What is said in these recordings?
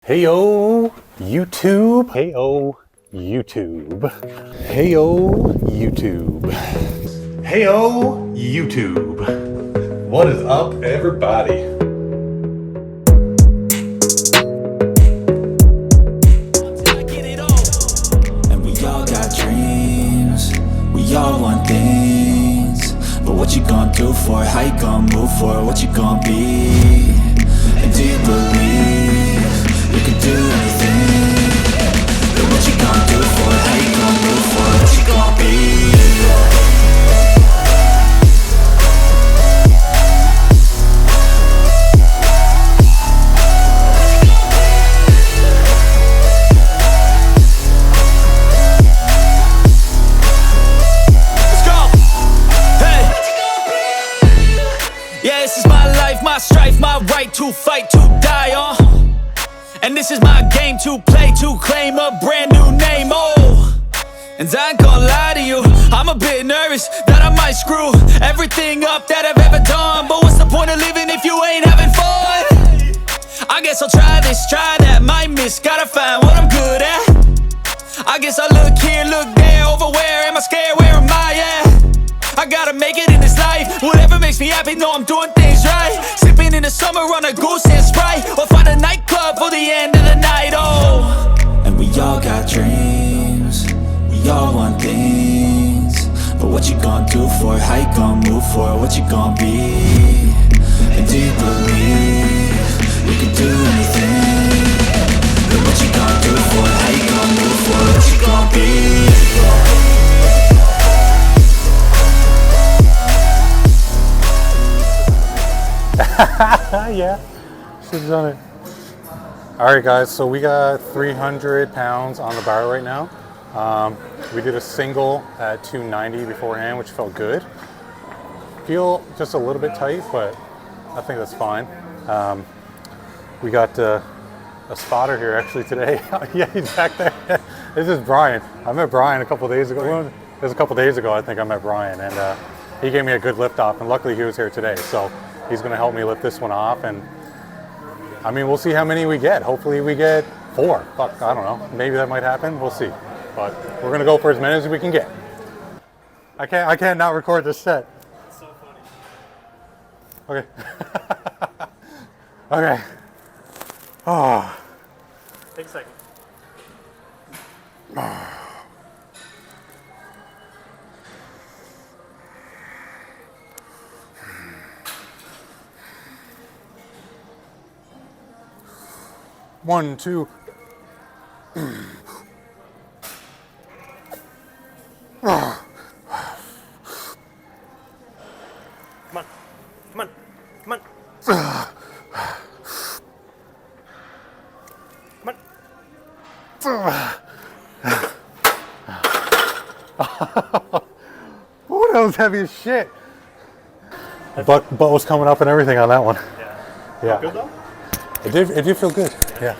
Heyo, YouTube. Heyo, YouTube. Heyo, YouTube. Heyo, YouTube. What is up, everybody? And we all got dreams, we all want things. But what you gonna do for it? How you gonna move for it? What you gonna be? And do you believe you can do anything? But what you gonna do for it? How you gonna move for it? What you gonna be? My strife, my right to fight, to die on. And this is my game to play, to claim a brand new name, oh. And I ain't gonna lie to you, I'm a bit nervous that I might screw everything up that I've ever done. But what's the point of living if you ain't having fun? I guess I'll try this, try that, might miss, gotta find what I'm good at. I guess I look here, look there, over where am I scared, where am I at? I gotta make it in this life. Whatever makes me happy, know I'm doing things right. Sipping in the summer on a goose and Sprite, or find a nightclub for the end of the night, oh. And we all got dreams, we all want things. But what you gonna do for it? How you gonna move for it? What you gonna be? And do you believe you can do anything? But what you gonna do for it? How you gonna move for it? What you gonna be? Yeah, should've done it. All right, guys, so we got 300 pounds on the bar right now. We did a single at 290 beforehand, which felt good. Feel just a little bit tight, but I think that's fine. We got a spotter here actually today. Yeah, he's back there. This is Brian. I met Brian a couple days ago. It was a couple days ago, I think I met Brian, and he gave me a good lift off, and luckily he was here today. So he's gonna help me lift this one off, and I mean, we'll see how many we get. Hopefully we get 4. Fuck, I don't know. Maybe that might happen, we'll see. But we're gonna go for as many as we can get. I can't not record this set. It's so funny. Okay. Okay. Oh. Take a second. One, two. Come on. Come on. Come on. Come on. Ooh, that was heavy as shit. Butt was coming up and everything on that one. Yeah. Good though? It did feel good. Yeah.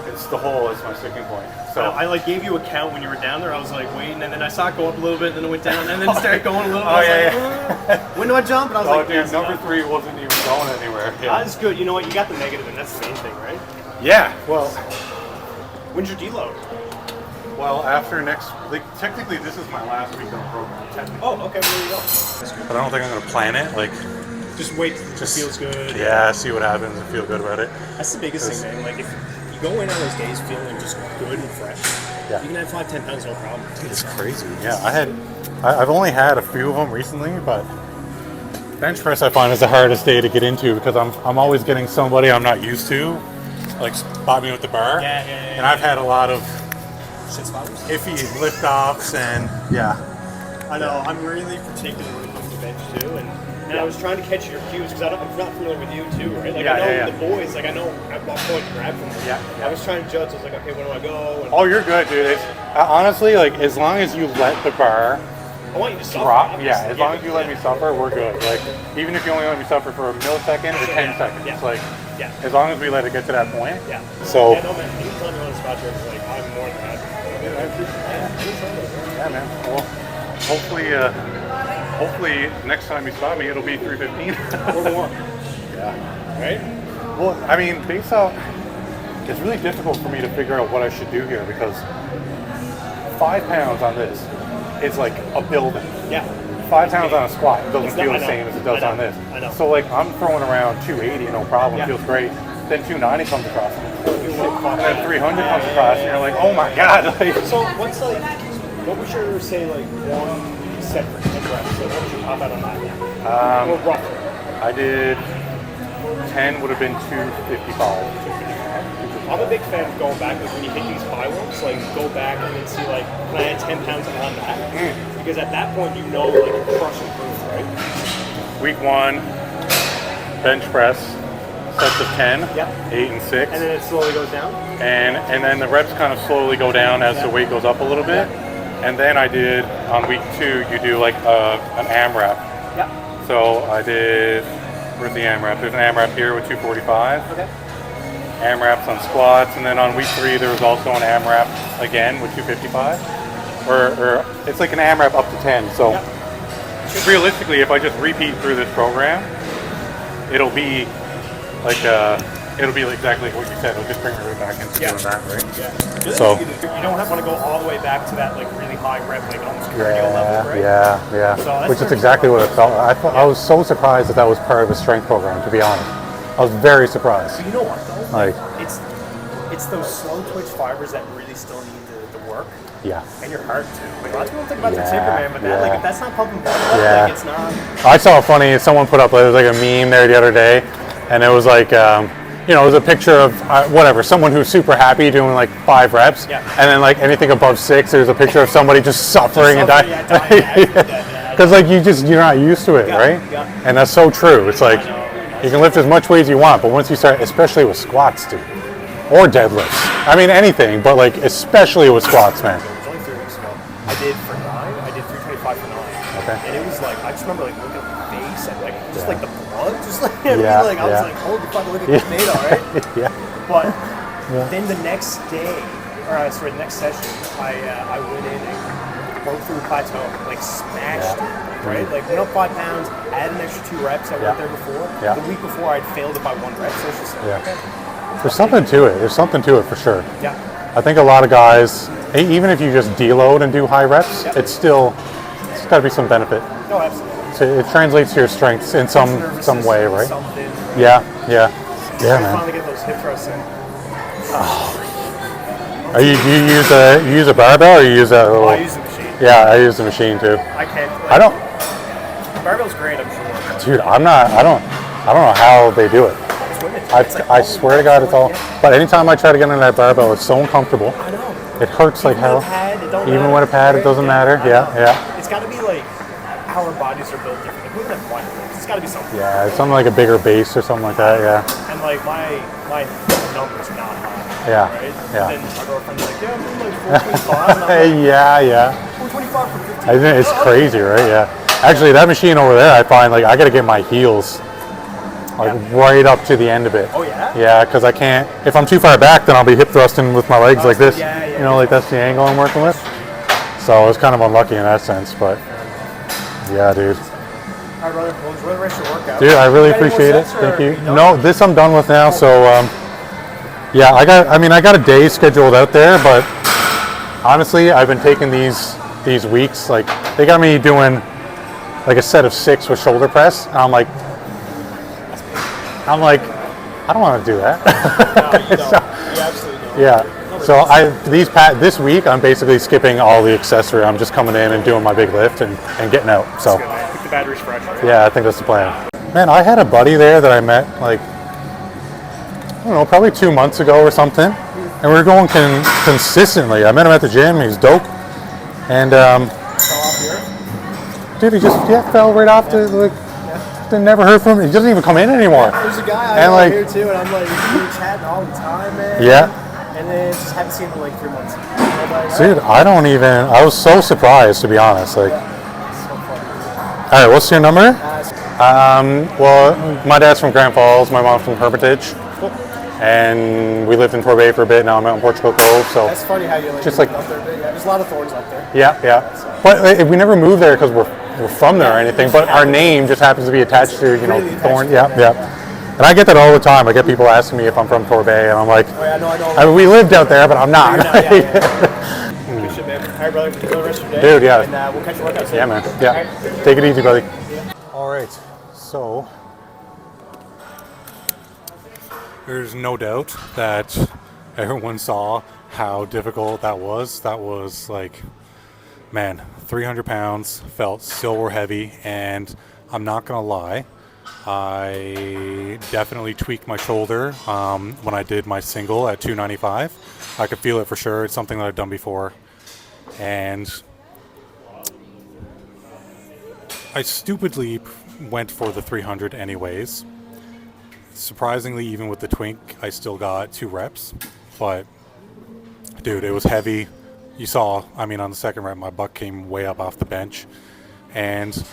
It's the hole is my sticking point. So I like gave you a count when you were down there. I was like waiting, and then I saw it go up a little bit, and then it went down, and then it started going a little bit. Oh, yeah. When do I jump? And I was like, dude, number 3 wasn't even going anywhere. Yeah. That's good. You know what? You got the negative, and that's the main thing, right? Yeah. Well, When's your deload? after next, like, technically this is my last week on the program. Technically. Oh, okay. There you go. That's good. But I don't think I'm gonna plan it. Like, Just wait. Just feels good. Yeah, see what happens and feel good about it. That's the biggest thing, man. Like if you go in on those days feeling just good and fresh, you can have 5-10 pounds no problem. It's crazy. Yeah, I've only had a few of them recently, but bench press I find is the hardest day to get into because I'm always getting somebody I'm not used to, like spot me with the bar. Yeah. And I've had a lot of Shit spotters. iffy lift offs and I know. I'm really particular when it comes to bench too, and I was trying to catch your cues because I'm not familiar with you too, right? Like I know the boys, like I know at what point to grab from them. Yeah. I was trying to judge. I was like, okay, where do I go? And Oh, you're good, dude. Honestly, like as long as you let the bar I want you to suffer. drop, as long as you let me suffer, we're good. Like even if you only let me suffer for a millisecond or 10 seconds, like as long as we let it get to that point. Yeah. So. Yeah, no man. Anytime you're on the spot, like I'm more than happy. Yeah, man. Well, hopefully next time you spot me, it'll be 315. Or more. Yeah. Right? Well, I mean, based off it's really difficult for me to figure out what I should do here because 5 pounds on this is like a building. Yeah. 5 pounds on a squat doesn't It's feel not- the I same know, as it does I know, on this. I know. So like I'm throwing around 280, no problem, Yeah. feels great. Then 290 comes across, and And then 300 comes across, and you're like, oh my god! Like, So what's like, what was your, say, like, one set for 10 reps? So what was your top out on that now? Or roughly? I did 10 would have been 255. I'm a big fan of going back, like when you hit these high ones, like go back and then see like, can I add 10 pounds on that? Because at that point you know like you're crushing through, right? Week 1, bench press, sets of 10, Yep. 8 and 6. And then it slowly goes down? And then the reps kind of slowly go down as the weight goes up a little bit. And then I did, on week 2, you do like an AMRAP. Yeah. So I did, where's the AMRAP? There's an AMRAP here with 245. Okay. AMRAPs on squats, and then on week 3 there was also an AMRAP again with 255. Or it's like an AMRAP up to 10. So realistically, if I just repeat through this program, it'll be like exactly what you said. It'll just bring me right back into doing that, right? Yeah. So- you don't want to go all the way back to that like really high rep, like almost cardio level, right? Yeah. So that's Which is very exactly what smart. it felt. I was so surprised that was part of a strength program. To be honest, I was very surprised. But you know what though? Like, It's those slow twitch fibers that really still need the work. yeah. And your heart too. Like a lot of people think about their Yeah, tinker, man, but that like yeah. if that's not pumping blood, up, Yeah. like it's not. I saw funny. Someone put up there was like a meme there the other day, and it was like, it was a picture of whatever, someone who's super happy doing like 5 reps, Yeah. and then like anything above 6, there's a picture of somebody just suffering and dying. Yeah, dying, yeah. Because like you're not used to it, Yeah, right? yeah. And that's so true. It's like you can lift as much weight as you want, but once you start, especially with squats, dude, or deadlifts. I mean anything, but like especially with squats, man. It was only 3 weeks ago. I did for 9. I did 325 for 9. Okay. And it was like I just remember like looking at the face and like just Yeah. like the blood, just like you know what I Yeah, mean? Like I was yeah. like, holy fuck, look at this tomato, right? Yeah. But then the next day, or sorry, the next session, I went in and broke through the plateau, like smashed it, right? Like went up 5 pounds, added an extra 2 reps. I Yeah. went there before. Yeah. The week before, I'd failed it by 1 rep, so it's just like, Yeah. okay. There's something to it. There's something to it for sure. Yeah. I think a lot of guys, even if you just deload and do high reps, Yep. it's got to be some benefit. No, absolutely. So it translates to your strengths in some Nervous way, system, right? Something. Yeah, I man. finally get those hip thrusts in. Are you use a barbell or you use a little? Oh, I use the machine. Yeah, I use the machine too. I can't. Like, I don't, Barbell's great, I'm sure. dude. I don't know how they do it. It's women. I swear to God, it's all. But anytime I try to get into that barbell, it's so uncomfortable. I know. It hurts like hell. Even with a pad, it doesn't matter. I Yeah, know. yeah. It's got to be like our bodies are built different. Like, we don't have one. It's got to be something. Yeah, it's something like a bigger base or something like that. Yeah, And like my numbers not high. Yeah, Right? yeah. And then my girlfriend's like, yeah, I'm doing like 425. And I'm like, yeah. 425 for 15. I think it's crazy, right? Yeah. Actually, that machine over there, I find like I got to get my heels like right up to the end of it. Oh yeah? Yeah, because I can't. If I'm too far back, then I'll be hip thrusting with my legs like this. yeah, yeah. You know, like that's the angle I'm working with. So I was kind of unlucky in that sense, but yeah, dude. All right, brother. Well, enjoy the rest of your workout. Dude, I really You got any more appreciate it. sets, or Thank you. are done? No, this I'm done with now. So yeah, I got a day scheduled out there, but honestly, I've been taking these weeks. Like they got me doing like a set of 6 with shoulder press, and I'm like, I don't want to do that. No, you don't. You absolutely don't. Yeah. So this week I'm basically skipping all the accessory. I'm just coming in and doing my big lift and getting out. So Good, man. Keep the batteries fresh, right? yeah, I think that's the plan. Man, I had a buddy there that I met like I don't know, probably 2 months ago or something, and we were going consistently. I met him at the gym. He was dope, and Fell off here. dude, he just fell right off the like. Never heard from him. He doesn't even come in anymore. There's a guy I And, know like- here too, and I'm like, we're chatting all the time, man. Yeah. And then just haven't seen him in like 3 months. And I'm like, Dude, I was so surprised, to be honest. Like, so funny. all right, what's your number? Uh, Well, my dad's from Grand Falls, my mom's from Hermitage, cool. and we lived in Torbay for a bit. Now I'm out in Portugal Cove, so That's funny how you like Just moved like- up there. But yeah, there's a lot of thorns up there. yeah. But we never moved there because we're from there or anything. But our name just happens to be attached to Really attached Thorn. to Yeah, it, yeah. And I get that all the time. I get people asking me if I'm from Torbay, and I'm like, Oh yeah, no, I know. I mean, we lived out there, but I'm not. You're not, yeah. Good shit, man. All right, brother. Enjoy the rest of your day. Dude, yeah. And we'll catch you workout soon. Yeah, man. Yeah. All right. Take it easy, buddy. All right. So there's no doubt that everyone saw how difficult that was. That was like, man, 300 pounds, felt silver heavy, and I'm not gonna lie, I definitely tweaked my shoulder when I did my single at 295. I could feel it for sure. It's something that I've done before, and I stupidly went for the 300 anyways. Surprisingly, even with the twink, I still got 2 reps, but dude, it was heavy. You saw, I mean, on the second rep, my butt came way up off the bench. And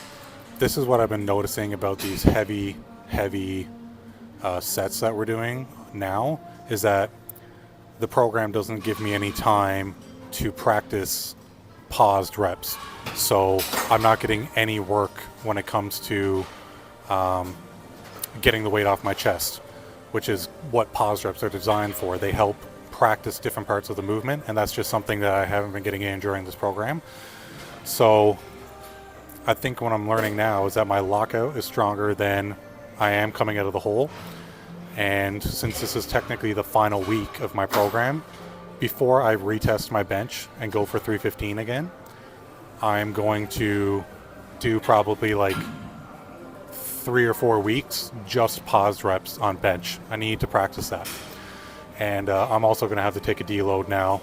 this is what I've been noticing about these heavy sets that we're doing now, is that the program doesn't give me any time to practice paused reps. So I'm not getting any work when it comes to getting the weight off my chest, which is what pause reps are designed for. They help practice different parts of the movement, and that's just something that I haven't been getting in during this program. So I think what I'm learning now is that my lockout is stronger than I am coming out of the hole. And since this is technically the final week of my program, before I retest my bench and go for 315 again, I'm going to do probably like 3 or 4 weeks just paused reps on bench. I need to practice that. And I'm also going to have to take a deload now.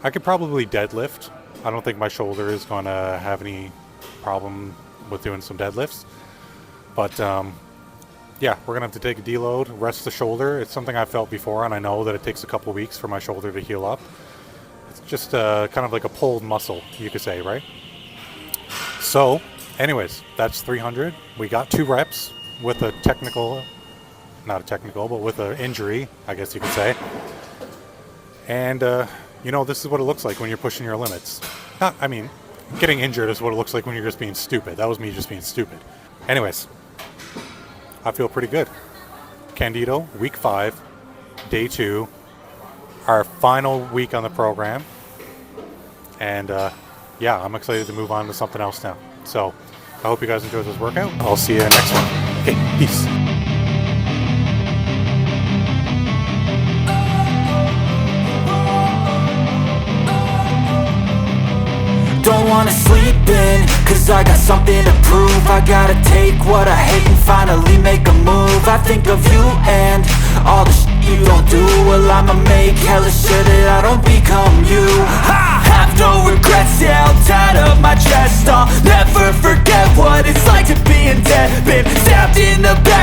I could probably deadlift. I don't think my shoulder is going to have any problem with doing some deadlifts. But yeah, we're going to have to take a deload, rest the shoulder. It's something I've felt before, and I know that it takes a couple weeks for my shoulder to heal up. It's just kind of like a pulled muscle, you could say, right? So, anyways, that's 300. We got 2 reps with a technical... not a technical, but with an injury, I guess you could say. And, you know, this is what it looks like when you're pushing your limits. I mean, getting injured is what it looks like when you're just being stupid. That was me just being stupid. Anyways, I feel pretty good. Candido, week 5, day 2, our final week on the program. And, yeah, I'm excited to move on to something else now. So, I hope you guys enjoyed this workout. I'll see you next one. Okay, peace. Don't wanna sleep in, cause I got something to prove. I gotta take what I hate and finally make a move. I think of you and all the shit you don't do. Well, I'ma make hella sure that I don't become you. I have no regrets, yeah, I'll tie up my chest. I'll never forget what it's like to be in debt. Been stabbed in the back